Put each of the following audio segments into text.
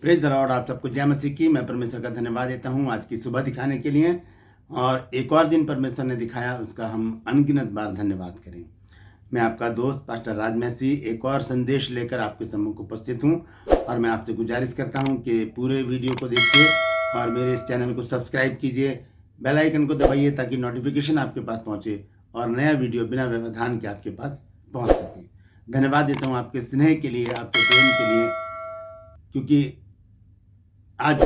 Praise the Lord. आप सबको जय मसीह की। मैं परमेश्वर का धन्यवाद देता हूँ आज की सुबह दिखाने के लिए, और एक और दिन परमेश्वर ने दिखाया, उसका हम अनगिनत बार धन्यवाद करें। मैं आपका दोस्त पास्टर राज मसी एक और संदेश लेकर आपके सम्मुख उपस्थित हूँ, और मैं आपसे गुजारिश करता हूँ कि पूरे वीडियो को देखिए और मेरे इस चैनल को सब्सक्राइब कीजिए, बेल आइकन को दबाइए ताकि नोटिफिकेशन आपके पास पहुँचे और नया वीडियो बिना व्यवधान के आपके पास पहुँच सके। धन्यवाद देता हूँ आपके स्नेह के लिए, आपके प्रेम के लिए, क्योंकि आज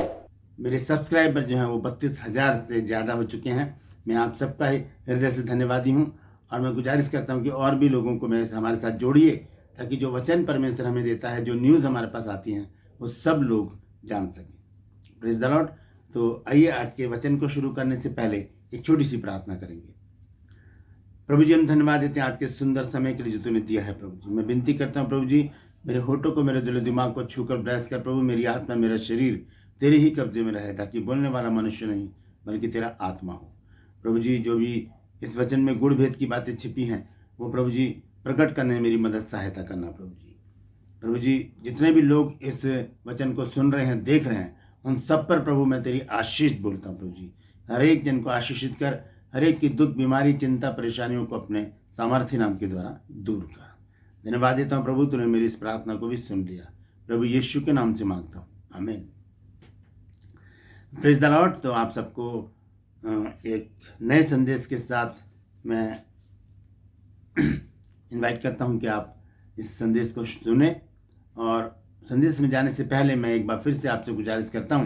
मेरे सब्सक्राइबर जो हैं वो 32,000 से ज़्यादा हो चुके हैं। मैं आप सबका ही हृदय से धन्यवादी हूँ, और मैं गुजारिश करता हूँ कि और भी लोगों को हमारे साथ जोड़िए, ताकि जो वचन परमेश्वर हमें देता है, जो न्यूज़ हमारे पास आती हैं, वो सब लोग जान सकें। Praise the Lord. तो आइए आज के वचन को शुरू करने से पहले एक छोटी सी प्रार्थना करेंगे। प्रभु जी, हम धन्यवाद देते हैं आज के सुंदर समय के लिए जो तूने दिया है। प्रभु जी, मैं विनती करता हूँ प्रभु जी, मेरे होठों को, मेरे दिल दिमाग को छूकर ब्लेस कर प्रभु। मेरी आत्मा, मेरा शरीर तेरे ही कब्जे में रहे, ताकि बोलने वाला मनुष्य नहीं बल्कि तेरा आत्मा हो। प्रभु जी, जो भी इस वचन में गुण भेद की बातें छिपी हैं, वो प्रभु जी प्रकट करने में मेरी मदद सहायता करना। प्रभु जी, जितने भी लोग इस वचन को सुन रहे हैं, देख रहे हैं, उन सब पर प्रभु मैं तेरी आशीष बोलता हूँ। प्रभु जी, हर एक जन को आशीषित कर, हर एक की दुख, बीमारी, चिंता, परेशानियों को अपने सामर्थ्य नाम के द्वारा दूर कर। धन्यवाद देता हूँ प्रभु, तूने मेरी इस प्रार्थना को भी सुन लिया। प्रभु यीशु के नाम से मांगता हूँ, आमीन। Praise the Lord. तो आप सबको एक नए संदेश के साथ मैं इनवाइट करता हूं कि आप इस संदेश को सुने। और संदेश में जाने से पहले मैं एक बार फिर से आपसे गुजारिश करता हूं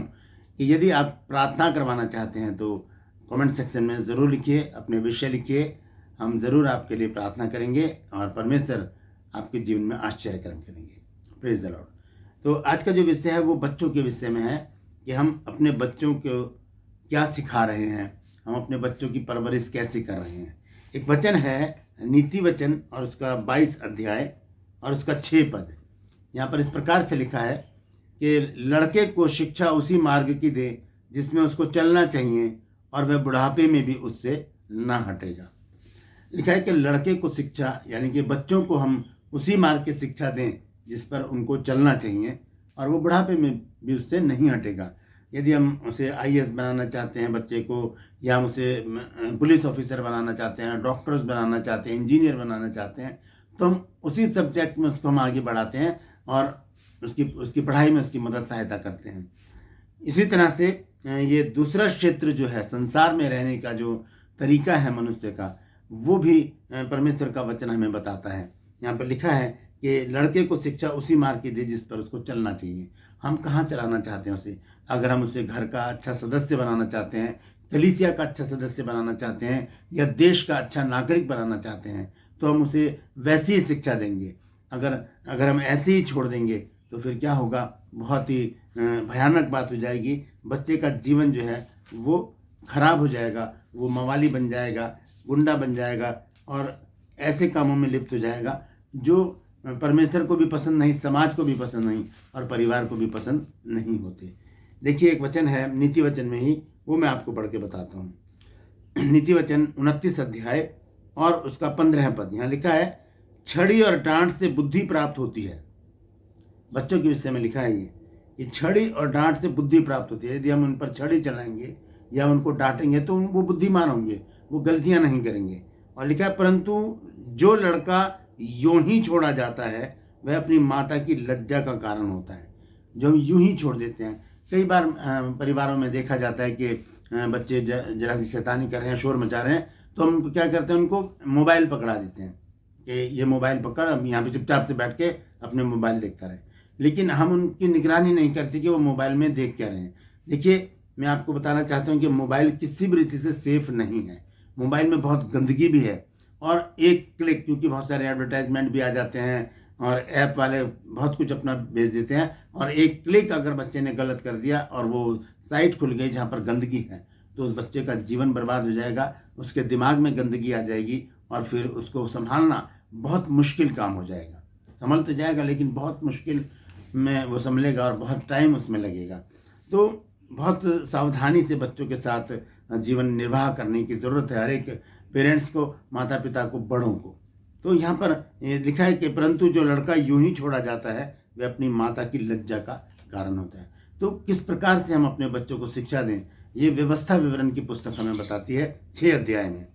कि यदि आप प्रार्थना करवाना चाहते हैं तो कमेंट सेक्शन में ज़रूर लिखिए, अपने विषय लिखिए। हम ज़रूर आपके लिए प्रार्थना करेंगे और परमेश्वर आपके जीवन में आश्चर्य कर्म करेंगे। Praise the Lord. तो आज का जो विषय है वो बच्चों के विषय में है कि हम अपने बच्चों को क्या सिखा रहे हैं, हम अपने बच्चों की परवरिश कैसे कर रहे हैं। एक वचन है नीति वचन और उसका 22 अध्याय और उसका 6 पद। यहाँ पर इस प्रकार से लिखा है कि लड़के को शिक्षा उसी मार्ग की दे जिसमें उसको चलना चाहिए, और वह बुढ़ापे में भी उससे ना हटेगा। लिखा है कि लड़के को शिक्षा, यानी कि बच्चों को हम उसी मार्ग की शिक्षा दें जिस पर उनको चलना चाहिए, और वो बुढ़ापे में भी उससे नहीं हटेगा। यदि हम उसे IAS बनाना चाहते हैं बच्चे को, या हम उसे पुलिस ऑफिसर बनाना चाहते हैं, डॉक्टर्स बनाना चाहते हैं, इंजीनियर बनाना चाहते हैं, तो हम उसी सब्जेक्ट में उसको हम आगे बढ़ाते हैं और उसकी पढ़ाई में उसकी मदद सहायता करते हैं। इसी तरह से ये दूसरा क्षेत्र जो है, संसार में रहने का जो तरीका है मनुष्य का, वो भी परमेश्वर का वचन हमें बताता है। यहाँ पर लिखा है कि लड़के को शिक्षा उसी मार्ग की दे जिस पर उसको चलना चाहिए। हम कहाँ चलाना चाहते हैं उसे? अगर हम उसे घर का अच्छा सदस्य बनाना चाहते हैं, कलीसिया का अच्छा सदस्य बनाना चाहते हैं, या देश का अच्छा नागरिक बनाना चाहते हैं, तो हम उसे वैसी ही शिक्षा देंगे। अगर हम ऐसे ही छोड़ देंगे तो फिर क्या होगा? बहुत ही भयानक बात हो जाएगी। बच्चे का जीवन जो है वो खराब हो जाएगा, वो मवाली बन जाएगा, गुंडा बन जाएगा, और ऐसे कामों में लिप्त हो जाएगा जो परमेश्वर को भी पसंद नहीं, समाज को भी पसंद नहीं, और परिवार को भी पसंद नहीं होते। देखिए, एक वचन है नीति वचन में ही, वो मैं आपको पढ़ के बताता हूँ। नीति वचन 29 अध्याय और उसका 15 पद। यहाँ लिखा है, छड़ी और डांट से बुद्धि प्राप्त होती है। बच्चों के विषय में लिखा है ये छड़ी और डांट से बुद्धि प्राप्त होती है। यदि हम उन पर छड़ी चलाएंगे या उनको डांटेंगे तो वो बुद्धिमान होंगे, वो गलतियां नहीं करेंगे। और लिखा है, परंतु जो लड़का यूं ही छोड़ा जाता है वह अपनी माता की लज्जा का कारण होता है। जो हम यूं ही छोड़ देते हैं, कई बार परिवारों में देखा जाता है कि बच्चे जरा सी शैतानी कर रहे हैं, शोर मचा रहे हैं, तो हम उनको क्या करते हैं, उनको मोबाइल पकड़ा देते हैं कि ये मोबाइल पकड़, अब यहाँ पे चुपचाप से बैठ के अपने मोबाइल देखता रहे। लेकिन हम उनकी निगरानी नहीं करते कि वो मोबाइल में देख क्या रहे हैं। देखिए, मैं आपको बताना चाहता हूँ कि मोबाइल किसी भी रीति से सेफ नहीं है। मोबाइल में बहुत गंदगी भी है, और एक क्लिक, क्योंकि बहुत सारे एडवर्टाइजमेंट भी आ जाते हैं और ऐप वाले बहुत कुछ अपना भेज देते हैं, और एक क्लिक अगर बच्चे ने गलत कर दिया और वो साइट खुल गई जहाँ पर गंदगी है, तो उस बच्चे का जीवन बर्बाद हो जाएगा, उसके दिमाग में गंदगी आ जाएगी, और फिर उसको संभालना बहुत मुश्किल काम हो जाएगा। संभल तो जाएगा लेकिन बहुत मुश्किल में वो संभलेगा और बहुत टाइम उसमें लगेगा। तो बहुत सावधानी से बच्चों के साथ जीवन निर्वाह करने की ज़रूरत है, हर एक पेरेंट्स को, माता पिता को, बड़ों को। तो यहाँ पर लिखा है कि परंतु जो लड़का यूं ही छोड़ा जाता है वह अपनी माता की लज्जा का कारण होता है। तो किस प्रकार से हम अपने बच्चों को शिक्षा दें, ये व्यवस्था विवरण की पुस्तक हमें बताती है 6 अध्याय में।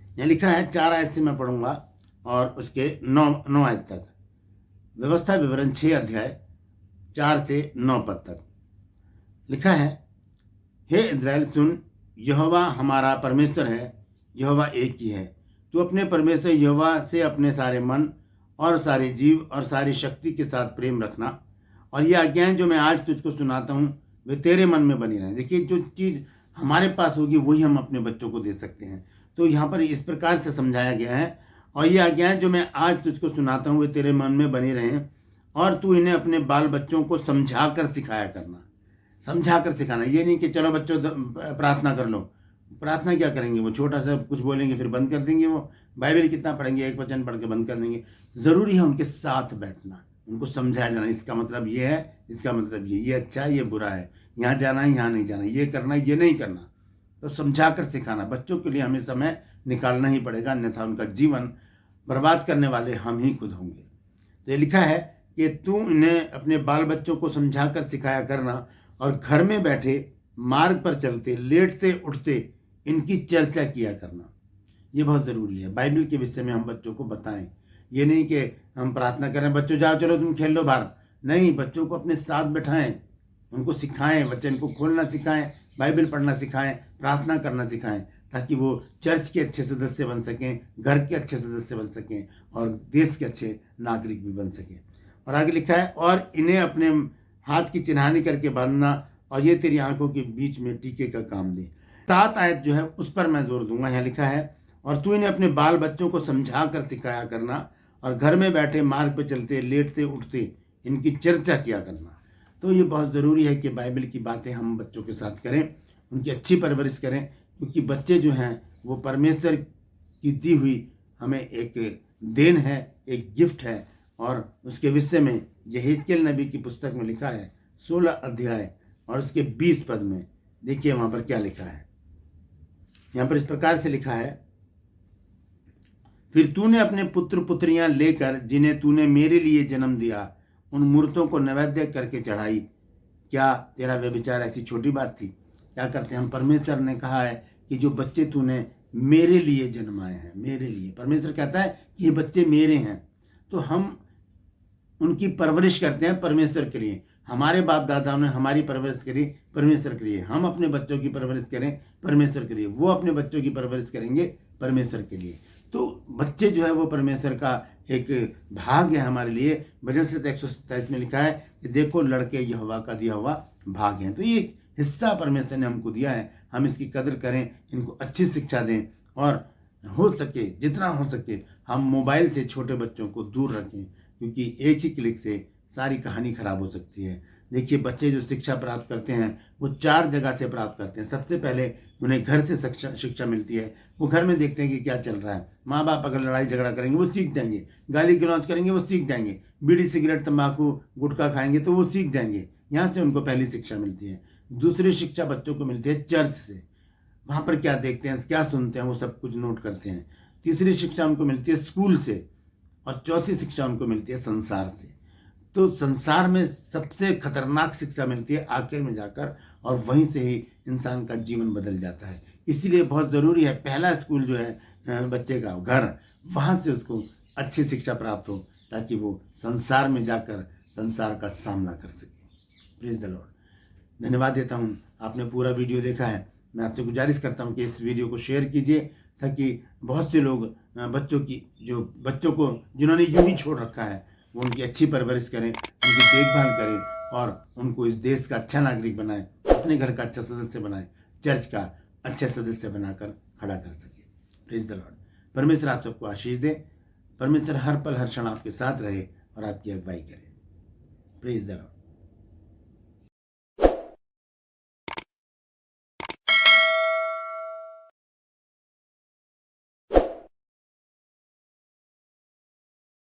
यहाँ लिखा है 4 आयत से मैं पढ़ूंगा और उसके 9 आयत तक। व्यवस्था विवरण 6 अध्याय 4 से 9 पद तक लिखा है, हे इज़राइल सुन, यहोवा हमारा परमेश्वर है, यहोवा एक ही है। तू अपने परमेश्वर यहोवा से अपने सारे मन और सारे जीव और सारी शक्ति के साथ प्रेम रखना, और ये आज्ञाएं जो मैं आज तुझको सुनाता हूँ वे तेरे मन में बनी रहें। देखिए, जो चीज़ हमारे पास होगी वही हम अपने बच्चों को दे सकते हैं। तो यहाँ पर इस प्रकार से समझाया गया है, और ये आज्ञाएं जो मैं आज तुझको सुनाता हूँ वे तेरे मन में बनी रहें, और तू इन्हें अपने बाल बच्चों को समझा कर सिखाया करना। समझा कर सिखाना, ये नहीं कि चलो बच्चों प्रार्थना कर लो। प्रार्थना क्या करेंगे, वो छोटा सा कुछ बोलेंगे फिर बंद कर देंगे, वो बाइबल कितना पढ़ेंगे, एक वचन पढ़ के बंद कर देंगे। ज़रूरी है उनके साथ बैठना, उनको समझाया जाना, इसका मतलब ये है, इसका मतलब ये अच्छा है, ये बुरा है, यहाँ जाना है, यहाँ नहीं जाना, ये करना है, ये नहीं करना। तो समझा कर सिखाना। बच्चों के लिए हमें समय निकालना ही पड़ेगा, अन्यथा उनका जीवन बर्बाद करने वाले हम ही खुद होंगे। तो ये लिखा है कि तू इन्हें अपने बाल बच्चों को समझा कर सिखाया करना, और घर में बैठे, मार्ग पर चलते, लेटते उठते इनकी चर्चा किया करना। ये बहुत ज़रूरी है, बाइबल के विषय में हम बच्चों को बताएं। ये नहीं कि हम प्रार्थना करें, बच्चों जाओ चलो तुम खेल लो बाहर। नहीं, बच्चों को अपने साथ बैठाएं, उनको सिखाएं, बच्चे को खोलना सिखाएं, बाइबल पढ़ना सिखाएं, प्रार्थना करना सिखाएं, ताकि वो चर्च के अच्छे सदस्य बन सकें, घर के अच्छे सदस्य बन सकें, और देश के अच्छे नागरिक भी बन सकें। और आगे लिखा है, और इन्हें अपने हाथ की चिन्हानी करके बांधना, और ये तेरी आंखों के बीच में टीके का काम दे। 7 आयत जो है उस पर मैं जोर दूंगा। यहाँ लिखा है, और तू इन्हें अपने बाल बच्चों को समझा कर सिखाया करना, और घर में बैठे, मार्ग पर चलते, लेटते उठते इनकी चर्चा किया करना। तो ये बहुत ज़रूरी है कि बाइबल की बातें हम बच्चों के साथ करें, उनकी अच्छी परवरिश करें, क्योंकि बच्चे जो हैं वो परमेश्वर की दी हुई हमें एक देन है, एक गिफ्ट है। और उसके विषय में यहेजकेल नबी की पुस्तक में लिखा है 16 अध्याय और उसके 20 पद में। देखिए वहाँ पर क्या लिखा है। यहाँ पर इस प्रकार से लिखा है, फिर तूने अपने पुत्र पुत्रियां लेकर जिन्हें तूने मेरे लिए जन्म दिया, उन मूर्तों को नैवेद्य करके चढ़ाई। क्या तेरा व्यभिचार ऐसी छोटी बात थी? क्या करते हैं हम? परमेश्वर ने कहा है कि जो बच्चे तूने मेरे लिए जन्माए हैं, मेरे लिए, परमेश्वर कहता है कि ये बच्चे मेरे हैं, तो हम उनकी परवरिश करते हैं परमेश्वर के लिए। हमारे बाप दादाओं ने हमारी परवरिश करी परमेश्वर के लिए, हम अपने बच्चों की परवरिश करें परमेश्वर के लिए, वो अपने बच्चों की परवरिश करेंगे परमेश्वर के लिए। तो बच्चे जो है वो परमेश्वर का एक भाग है हमारे लिए। भजन संहिता 127 में लिखा है कि देखो लड़के यहोवा का दिया हुआ भाग हैं। तो ये हिस्सा परमेश्वर ने हमको दिया है, हम इसकी कदर करें, इनको अच्छी शिक्षा दें, और हो सके जितना हो सके हम मोबाइल से छोटे बच्चों को दूर रखें, क्योंकि एक ही क्लिक से सारी कहानी खराब हो सकती है। देखिए, बच्चे जो शिक्षा प्राप्त करते हैं वो 4 जगह से प्राप्त करते हैं। सबसे पहले उन्हें घर से शिक्षा मिलती है, वो घर में देखते हैं कि क्या चल रहा है। माँ बाप अगर लड़ाई झगड़ा करेंगे वो सीख जाएंगे, गाली गलौज करेंगे वो सीख जाएंगे, बीड़ी सिगरेट तंबाकू गुटखा खाएंगे तो वो सीख जाएंगे। यहाँ से उनको पहली शिक्षा मिलती है। दूसरी शिक्षा बच्चों को मिलती है चर्च से, वहाँ पर क्या देखते हैं, क्या सुनते हैं, वो सब कुछ नोट करते हैं। तीसरी शिक्षा उनको मिलती है स्कूल से, और चौथी शिक्षा उनको मिलती है संसार से। तो संसार में सबसे खतरनाक शिक्षा मिलती है आखिर में जाकर, और वहीं से ही इंसान का जीवन बदल जाता है। इसीलिए बहुत ज़रूरी है पहला स्कूल जो है बच्चे का घर, वहाँ से उसको अच्छी शिक्षा प्राप्त हो, ताकि वो संसार में जाकर संसार का सामना कर सके। Praise the Lord. धन्यवाद देता हूँ, आपने पूरा वीडियो देखा है। मैं आपसे गुजारिश करता हूँ कि इस वीडियो को शेयर कीजिए, ताकि बहुत से लोग बच्चों को जिन्होंने यूं ही छोड़ रखा है वो उनकी अच्छी परवरिश करें, उनकी देखभाल करें, और उनको इस देश का अच्छा नागरिक बनाएं, अपने घर का अच्छा सदस्य बनाएं, चर्च का अच्छा सदस्य बनाकर खड़ा कर सके। Praise the Lord. परमेश्वर आप सबको आशीष दे। परमेश्वर हर पल हर क्षण आपके साथ रहे और आपकी अगुवाई करे। Praise the Lord.